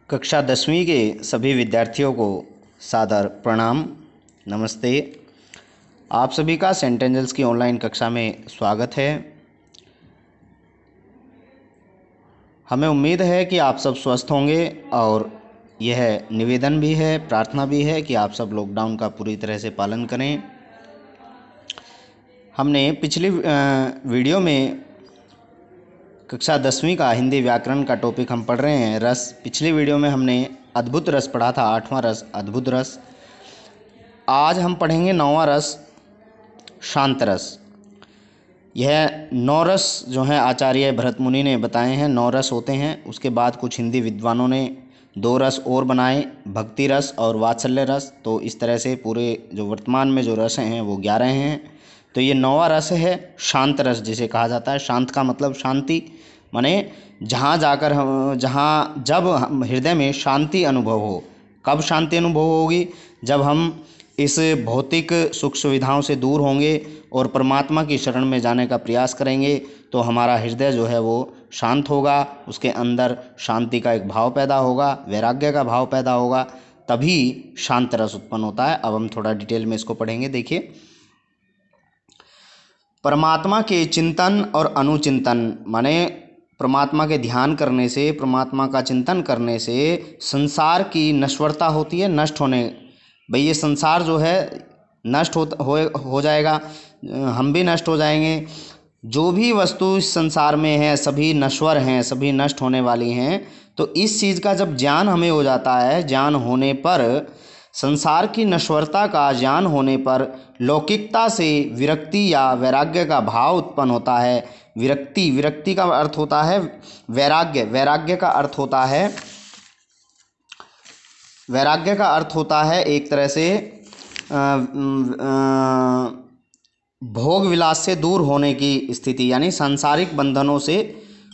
कक्षा 10वीं के सभी विद्यार्थियों को सादर प्रणाम। नमस्ते। आप सभी का सेंट एंजल्स की ऑनलाइन कक्षा में स्वागत है। हमें उम्मीद है कि आप सब स्वस्थ होंगे और यह निवेदन भी है, प्रार्थना भी है कि आप सब लॉकडाउन का पूरी तरह से पालन करें। हमने पिछली वीडियो में कक्षा 10वीं का हिंदी व्याकरण का टॉपिक हम पढ़ रहे हैं, रस। पिछली वीडियो में हमने अद्भुत रस पढ़ा था, 8वां रस अद्भुत रस। आज हम पढ़ेंगे 9वां रस शांत रस। यह 9 रस जो हैं आचार्य भरत मुनि ने बताए हैं, 9 रस होते हैं। उसके बाद कुछ हिंदी विद्वानों ने 2 रस और बनाए, भक्ति रस और वात्सल्य रस। तो इस तरह से पूरे जो वर्तमान में जो रस हैं वो 11 हैं। तो ये 9वां रस है शांत रस, जिसे कहा जाता है। शांत का मतलब शांति, माने जहाँ जाकर जहाँ जब हम हृदय में शांति अनुभव हो। कब शांति अनुभव होगी? जब हम इस भौतिक सुख सुविधाओं से दूर होंगे और परमात्मा की शरण में जाने का प्रयास करेंगे, तो हमारा हृदय जो है वो शांत होगा। उसके अंदर शांति का एक भाव पैदा होगा, वैराग्य का भाव पैदा होगा, तभी शांत रस उत्पन्न होता है। अब हम थोड़ा डिटेल में इसको पढ़ेंगे। देखिए, परमात्मा के चिंतन और अनुचिंतन, माने परमात्मा के ध्यान करने से, परमात्मा का चिंतन करने से संसार की नश्वरता होती है, नष्ट होने। भाई ये संसार जो है नष्ट हो जाएगा, हम भी नष्ट हो जाएंगे। जो भी वस्तु इस संसार में है सभी नश्वर हैं, सभी नष्ट होने वाली हैं। तो इस चीज़ का जब ज्ञान हमें हो जाता है, ज्ञान होने पर, संसार की नश्वरता का ज्ञान होने पर लौकिकता से विरक्ति या वैराग्य का भाव उत्पन्न होता है। विरक्ति का अर्थ होता है वैराग्य, वैराग्य का अर्थ होता है एक तरह से भोग विलास से दूर होने की स्थिति, यानी सांसारिक बंधनों से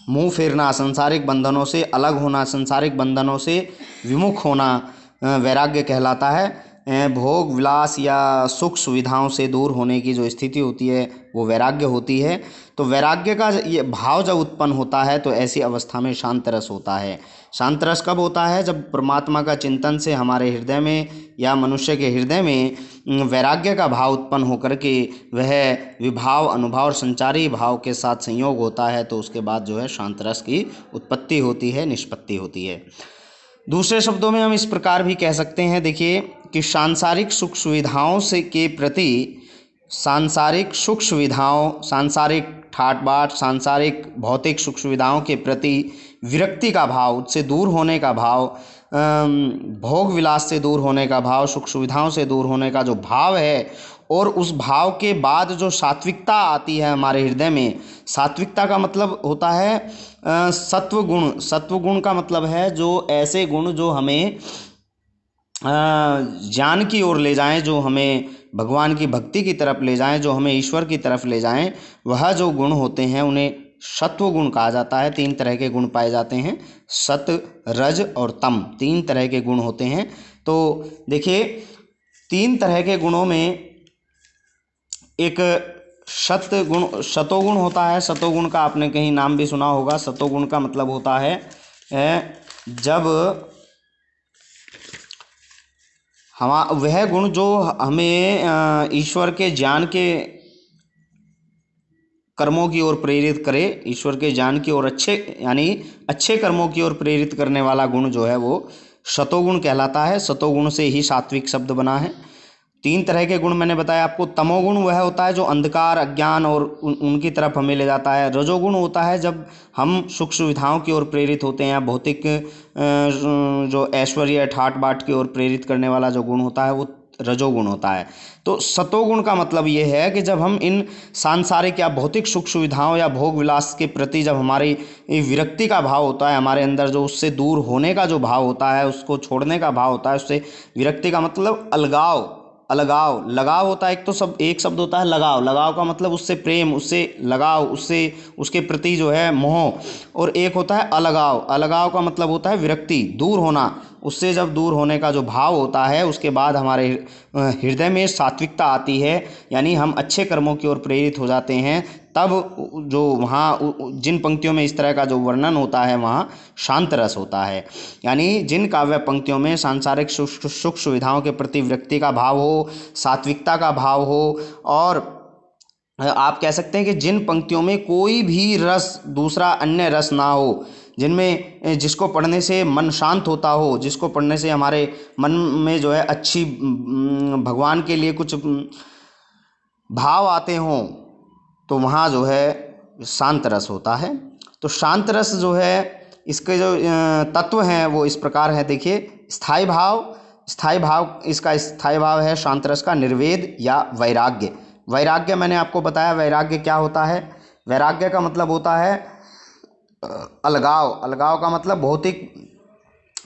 मुंह फेरना, सांसारिक बंधनों से अलग होना, सांसारिक बंधनों से विमुख होना वैराग्य कहलाता है। भोग विलास या सुख सुविधाओं से दूर होने की जो स्थिति होती है वो वैराग्य होती है। तो वैराग्य का ये भाव जब उत्पन्न होता है तो ऐसी अवस्था में शांत रस होता है। शांत रस कब होता है? जब परमात्मा का चिंतन से हमारे हृदय में या मनुष्य के हृदय में वैराग्य का भाव उत्पन्न होकर के वह विभाव, अनुभव और संचारी भाव के साथ संयोग होता है, तो उसके बाद जो है शांत रस की उत्पत्ति होती है, निष्पत्ति होती है। दूसरे शब्दों में हम इस प्रकार भी कह सकते हैं, देखिए, कि सांसारिक सुख सुविधाओं से के प्रति, सांसारिक सुख सुविधाओं, सांसारिक ठाट बाट, सांसारिक भौतिक सुख सुविधाओं के प्रति विरक्ति का भाव, उससे दूर होने का भाव, भोग विलास से दूर होने का भाव, सुख सुविधाओं से दूर होने का जो भाव है, और उस भाव के बाद जो सात्विकता आती है हमारे हृदय में। सात्विकता का मतलब होता है सत्व गुण। सत्व गुण का मतलब है जो ऐसे गुण जो हमें ज्ञान की ओर ले जाएं, जो हमें भगवान की भक्ति की तरफ ले जाएं, जो हमें ईश्वर की तरफ ले जाएं। वह जो गुण होते हैं उन्हें सत्व गुण कहा जाता है। 3 तरह के गुण पाए जाते हैं, सत, रज और तम, 3 तरह के गुण होते हैं। तो देखिए, 3 तरह के गुणों में एक सतोगुण होता है। सतोगुण का आपने कहीं नाम भी सुना होगा। सतोगुण का मतलब होता है जब वह गुण जो हमें ईश्वर के ज्ञान के कर्मों की ओर प्रेरित करे, ईश्वर के ज्ञान की ओर अच्छे कर्मों की ओर प्रेरित करने वाला गुण जो है वो सतोगुण कहलाता है। सतोगुण से ही सात्विक शब्द बना है। 3 तरह के गुण मैंने बताया आपको। तमोगुण वह होता है जो अंधकार, अज्ञान और उनकी तरफ हमें ले जाता है। रजोगुण होता है जब हम सुख सुविधाओं की ओर प्रेरित होते हैं, भौतिक जो ऐश्वर्य, ठाट बाट की ओर प्रेरित करने वाला जो गुण होता है वो रजोगुण होता है। तो सतोगुण का मतलब ये है कि जब हम इन सांसारिक या भौतिक सुख सुविधाओं या भोग विलास के प्रति जब हमारी विरक्ति का भाव होता है, हमारे अंदर जो उससे दूर होने का जो भाव होता है, उसको छोड़ने का भाव होता है, उससे विरक्ति का मतलब अलगाव, लगाव होता है। एक शब्द होता है लगाव। लगाव का मतलब उससे प्रेम, उससे लगाव, उसके प्रति जो है मोह। और एक होता है अलगाव। अलगाव का मतलब होता है विरक्ति, दूर होना, उससे जब दूर होने का जो भाव होता है, उसके बाद हमारे हृदय में सात्विकता आती है, यानी हम अच्छे कर्मों की ओर प्रेरित हो जाते हैं। तब जो वहाँ जिन पंक्तियों में इस तरह का जो वर्णन होता है वहाँ शांत रस होता है। यानी जिन काव्य पंक्तियों में सांसारिक सुख सुविधाओं के प्रति विरक्ति का भाव हो, सात्विकता का भाव हो, और आप कह सकते हैं कि जिन पंक्तियों में कोई भी रस, दूसरा अन्य रस ना हो, जिनमें जिसको पढ़ने से मन शांत होता हो, जिसको पढ़ने से हमारे मन में जो है अच्छी भगवान के लिए कुछ भाव आते हों, तो वहाँ जो है शांत रस होता है। तो शांत रस जो है, इसके जो तत्व हैं वो इस प्रकार है। देखिए, स्थायी भाव, इसका स्थायी भाव है शांत रस का निर्वेद या वैराग्य। वैराग्य मैंने आपको बताया, वैराग्य क्या होता है। वैराग्य का मतलब होता है अलगाव का मतलब भौतिक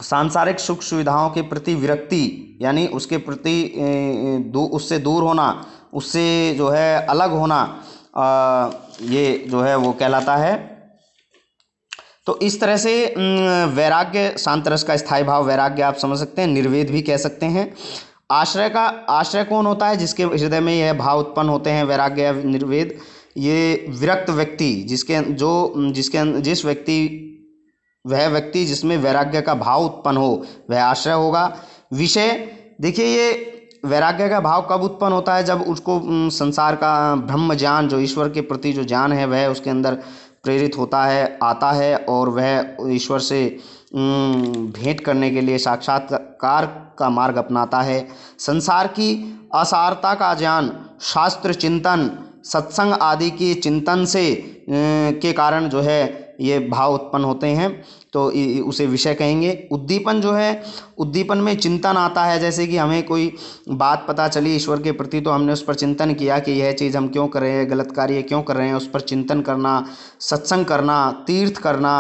सांसारिक सुख सुविधाओं के प्रति विरक्ति, यानी उसके प्रति उससे दूर होना, उससे जो है अलग होना, ये जो है वो कहलाता है। तो इस तरह से वैराग्य, शांत रस का स्थायी भाव वैराग्य आप समझ सकते हैं। निर्वेद भी कह सकते हैं। आश्रय कौन होता है? जिसके हृदय में यह भाव उत्पन्न होते हैं, वैराग्य या निर्वेद। ये विरक्त व्यक्ति, वह व्यक्ति जिसमें वैराग्य का भाव उत्पन्न हो, वह आश्रय होगा। विषय, देखिए ये वैराग्य का भाव कब उत्पन्न होता है? जब उसको संसार का ब्रह्म ज्ञान, जो ईश्वर के प्रति जो ज्ञान है, वह उसके अंदर प्रेरित होता है, आता है, और वह ईश्वर से भेंट करने के लिए साक्षात्कार का मार्ग अपनाता है। संसार की असारता का ज्ञान, शास्त्र चिंतन, सत्संग आदि के चिंतन से के कारण जो है ये भाव उत्पन्न होते हैं, तो उसे विषय कहेंगे। उद्दीपन जो है, उद्दीपन में चिंतन आता है। जैसे कि हमें कोई बात पता चली ईश्वर के प्रति, तो हमने उस पर चिंतन किया कि यह चीज़ हम क्यों कर रहे हैं, गलत कार्य क्यों कर रहे हैं, उस पर चिंतन करना, सत्संग करना, तीर्थ करना,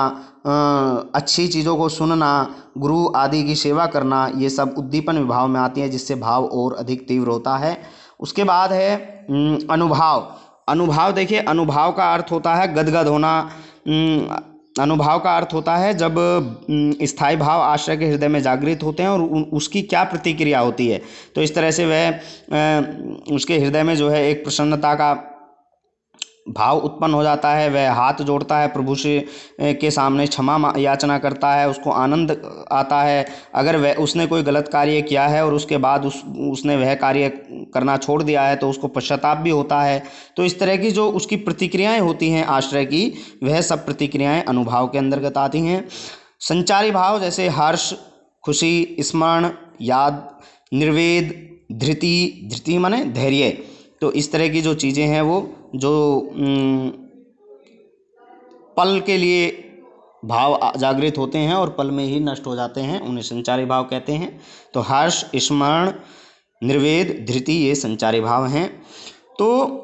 अच्छी चीज़ों को सुनना, गुरु आदि की सेवा करना, ये सब उद्दीपन विभाव में आती है, जिससे भाव और अधिक तीव्र होता है। उसके बाद है अनुभाव। देखिए, अनुभाव का अर्थ होता है गदगद होना। अनुभाव का अर्थ होता है जब स्थायी भाव आश्रय के हृदय में जागृत होते हैं और उसकी क्या प्रतिक्रिया होती है। तो इस तरह से वह उसके हृदय में जो है एक प्रसन्नता का भाव उत्पन्न हो जाता है। वह हाथ जोड़ता है प्रभु से के सामने, क्षमा याचना करता है, उसको आनंद आता है। अगर वह उसने कोई गलत कार्य किया है और उसके बाद उसने वह कार्य करना छोड़ दिया है, तो उसको पश्चाताप भी होता है। तो इस तरह की जो उसकी प्रतिक्रियाएं होती हैं आश्रय की, वह सब प्रतिक्रियाएं अनुभाव के अंतर्गत आती हैं। संचारी भाव, जैसे हर्ष, खुशी, स्मरण, याद, निर्वेद, धृति माने धैर्य। तो इस तरह की जो चीज़ें हैं, वो जो पल के लिए भाव जागृत होते हैं और पल में ही नष्ट हो जाते हैं, उन्हें संचारी भाव कहते हैं। तो हर्ष, स्मरण, निर्वेद, धृति, ये संचारी भाव हैं। तो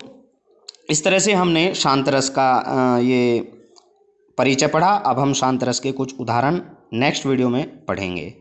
इस तरह से हमने शांत रस का ये परिचय पढ़ा। अब हम शांत रस के कुछ उदाहरण नेक्स्ट वीडियो में पढ़ेंगे।